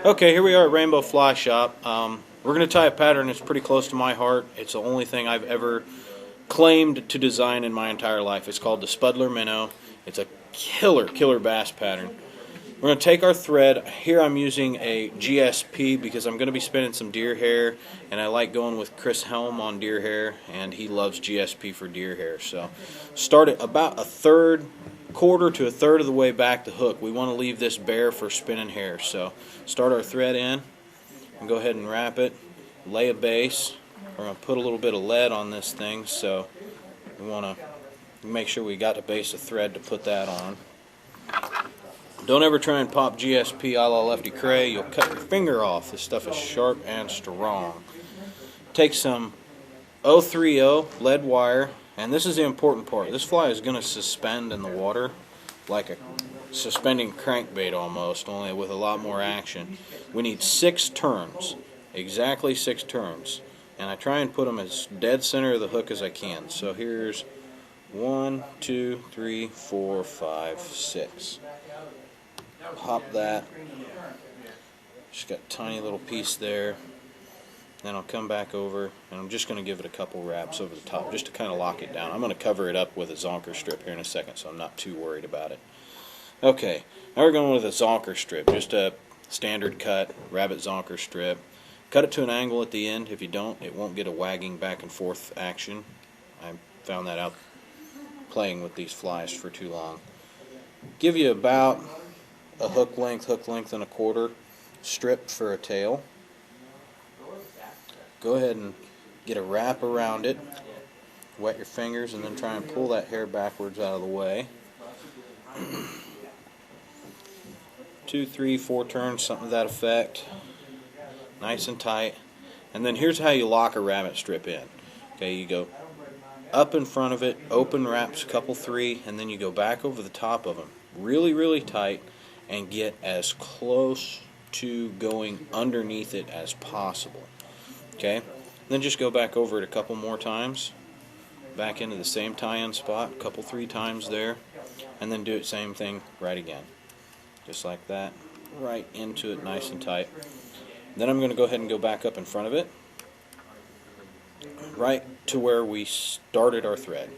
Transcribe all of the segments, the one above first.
Okay, here we are at Rainbow Fly Shop. We're going to tie a pattern that's pretty close to my heart. It's the only thing I've ever claimed to design in my entire life. It's called the Spudler Minnow. It's a killer bass pattern. We're going to take our thread. Here I'm using a GSP because I'm going to be spinning some deer hair, and I like going with Chris Helm on deer hair, and he loves GSP for deer hair. So start it about quarter to a third of the way back the hook. We want to leave this bare for spinning hair. So start our thread in and go ahead and wrap it. Lay a base. We're going to put a little bit of lead on this thing, so we want to make sure we got the base of thread to put that on. Don't ever try and pop GSP a la Lefty Cray. You'll cut your finger off. This stuff is sharp and strong. Take some 030 lead wire, and this is the important part. This fly is going to suspend in the water like a suspending crankbait almost, only with a lot more action. We need 6 turns, exactly 6 turns, and I try and put them as dead center of the hook as I can. So here's 1, 2, 3, 4, 5, 6. Pop that. Just got a tiny little piece there. Then I'll come back over, and I'm just going to give it a couple wraps over the top just to kind of lock it down. I'm going to cover it up with a zonker strip here in a second, so I'm not too worried about it. Okay, now we're going with a zonker strip, just a standard cut rabbit zonker strip. Cut it to an angle at the end. If you don't, it won't get a wagging back and forth action. I found that out playing with these flies for too long. Give you about a hook length and a quarter strip for a tail. Go ahead and get a wrap around it. Wet your fingers and then try and pull that hair backwards out of the way. 2, 3, 4 turns, something to that effect. Nice and tight. And then here's how you lock a rabbit strip in. Okay, you go up in front of it, open wraps, couple 3, and then you go back over the top of them. Really tight, and get as close to going underneath it as possible. Okay? Then just go back over it a couple more times. Back into the same tie-in spot, a couple 3 times there. And then do it same thing right again. Just like that. Right into it nice and tight. Then I'm going to go ahead and go back up in front of it. Right to where we started our thread.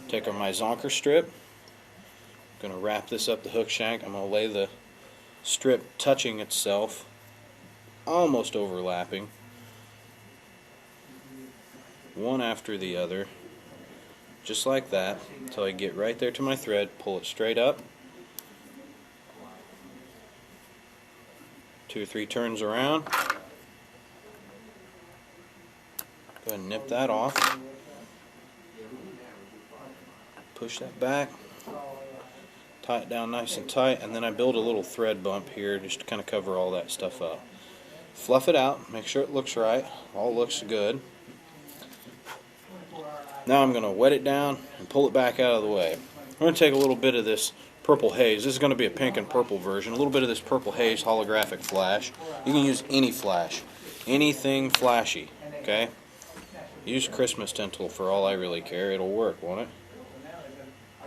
Take my zonker strip. I'm going to wrap this up the hook shank. I'm going to lay the strip touching itself, almost overlapping, one after the other, just like that, until I get right there to my thread. Pull it straight up, 2 or 3 turns around. Go ahead and nip that off. Push that back. Tie it down nice and tight, and then I build a little thread bump here just to kind of cover all that stuff up. Fluff it out, make sure it looks right, all looks good. Now I'm going to wet it down and pull it back out of the way. I'm going to take a little bit of this purple haze. This is going to be a pink and purple version. A little bit of this purple haze holographic flash. You can use any flash, anything flashy, okay? Use Christmas tinsel for all I really care. It'll work, won't it?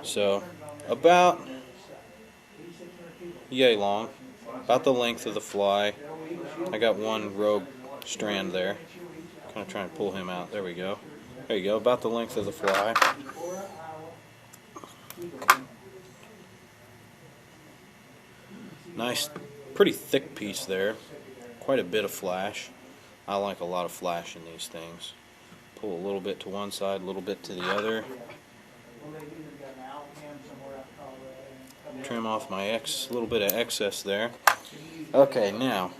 So, about yay long, about the length of the fly. I got one rogue strand there. Kind of try and pull him out. There we go. There you go, about the length of the fly. Nice, pretty thick piece there. Quite a bit of flash. I like a lot of flash in these things. Pull a little bit to one side, a little bit to the other. Trim off my little bit of excess there. Okay, now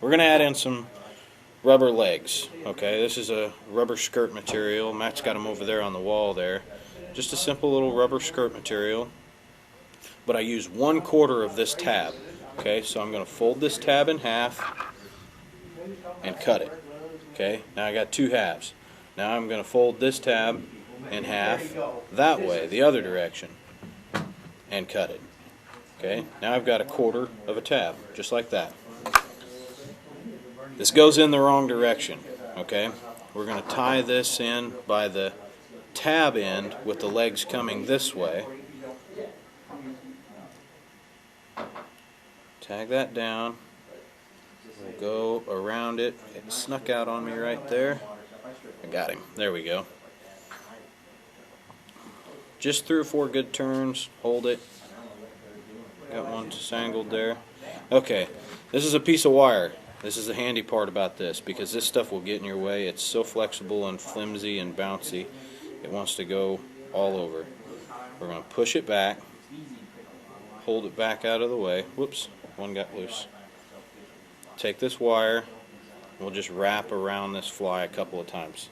we're going to add in some rubber legs. Okay, this is a rubber skirt material. Matt's got them over there on the wall there. Just a simple little rubber skirt material. But I use 1/4 of this tab. Okay, so I'm going to fold this tab in half and cut it. Okay, now I got 2 halves. Now I'm going to fold this tab in half that way, the other direction, and cut it. Okay, now I've got 1/4 of a tab, just like that. This goes in the wrong direction. Okay, we're going to tie this in by the tab end with the legs coming this way. Tag that down. We'll go around it. It snuck out on me right there. I got him. There we go. Just 3 or 4 good turns. Hold it. Got one angled there. Okay, this is a piece of wire. This is the handy part about this, because this stuff will get in your way. It's so flexible and flimsy and bouncy. It wants to go all over. We're going to push it back. Hold it back out of the way. Whoops, one got loose. Take this wire. We'll just wrap around this fly a couple of times.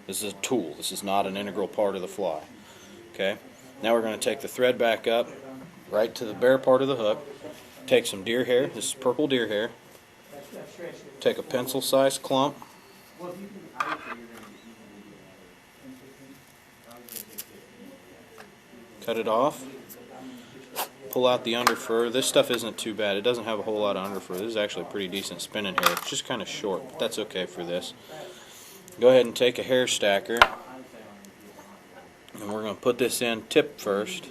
This is a tool. This is not an integral part of the fly. Okay. Now we're going to take the thread back up right to the bare part of the hook. Take some deer hair. This is purple deer hair. Take a pencil-sized clump. Cut it off. Pull out the under fur. This stuff isn't too bad. It doesn't have a whole lot of under fur. This is actually pretty decent spinning hair. It's just kind of short, but that's okay for this. Go ahead and take a hair stacker, and we're going to put this in tip first.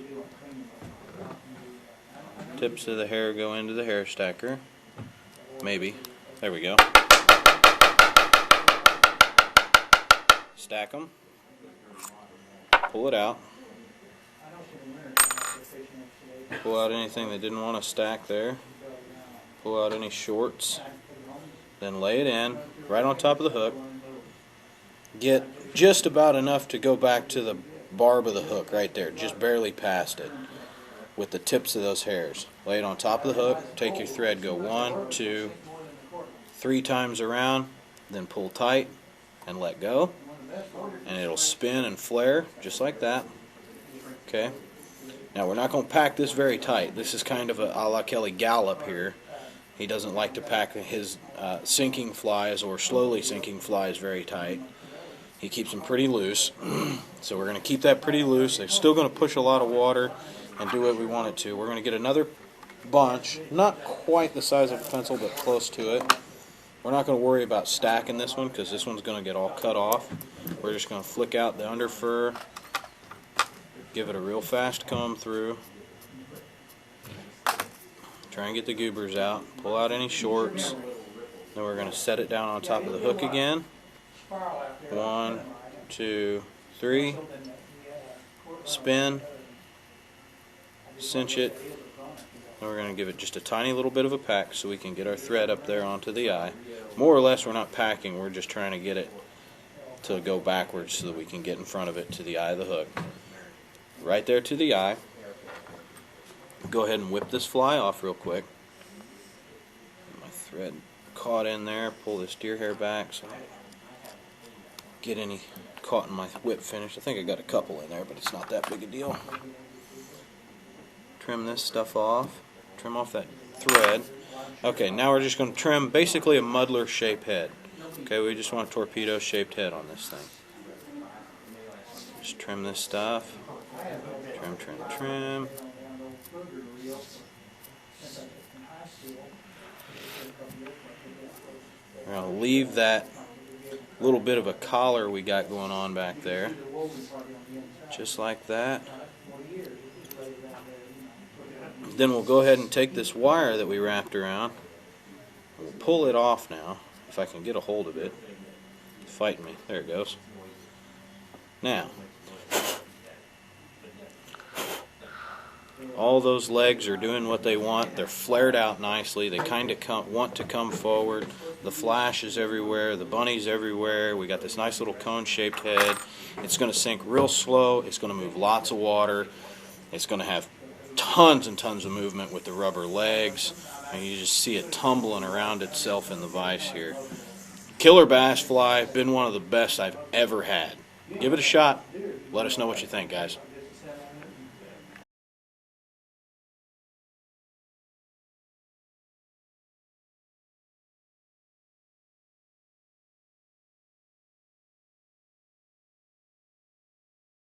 Tips of the hair go into the hair stacker. Maybe. There we go. Stack them. Pull it out. Pull out anything that didn't want to stack there. Pull out any shorts. Then lay it in right on top of the hook. Get just about enough to go back to the barb of the hook right there, just barely past it, with the tips of those hairs. Lay it on top of the hook. Take your thread, go 1, 2, 3 times around, then pull tight and let go, and it'll spin and flare just like that. Okay. Now we're not going to pack this very tight. This is kind of a la Kelly Gallop here. He doesn't like to pack his sinking flies or slowly sinking flies very tight. He keeps them pretty loose. So we're going to keep that pretty loose. They're still going to push a lot of water and do what we want it to. We're going to get another bunch, not quite the size of a pencil, but close to it. We're not going to worry about stacking this one because this one's going to get all cut off. We're just going to flick out the under fur. Give it a real fast comb through. Try and get the goobers out. Pull out any shorts. Then we're going to set it down on top of the hook again. 1, 2, 3. Spin. Cinch it. Then we're going to give it just a tiny little bit of a pack so we can get our thread up there onto the eye. More or less, we're not packing. We're just trying to get it to go backwards so that we can get in front of it to the eye of the hook. Right there to the eye. Go ahead and whip this fly off real quick. My thread caught in there. Pull this deer hair back so I don't get any caught in my whip finish. I think I got a couple in there, but it's not that big a deal. Trim this stuff off. Trim off that thread. Okay, now we're just going to trim basically a muddler shaped head. Okay, we just want a torpedo shaped head on this thing. Just trim this stuff. Trim, trim, trim. We're going to leave that little bit of a collar we got going on back there. Just like that. Then we'll go ahead and take this wire that we wrapped around. We'll pull it off now, if I can get a hold of it. Fight me. There it goes. Now, all those legs are doing what they want. They're flared out nicely. They kind of want to come forward. The flash is everywhere. The bunny's everywhere. We got this nice little cone-shaped head. It's going to sink real slow. It's going to move lots of water. It's going to have tons and tons of movement with the rubber legs. And you just see it tumbling around itself in the vise here. Killer bass fly. Been one of the best I've ever had. Give it a shot. Let us know what you think, guys.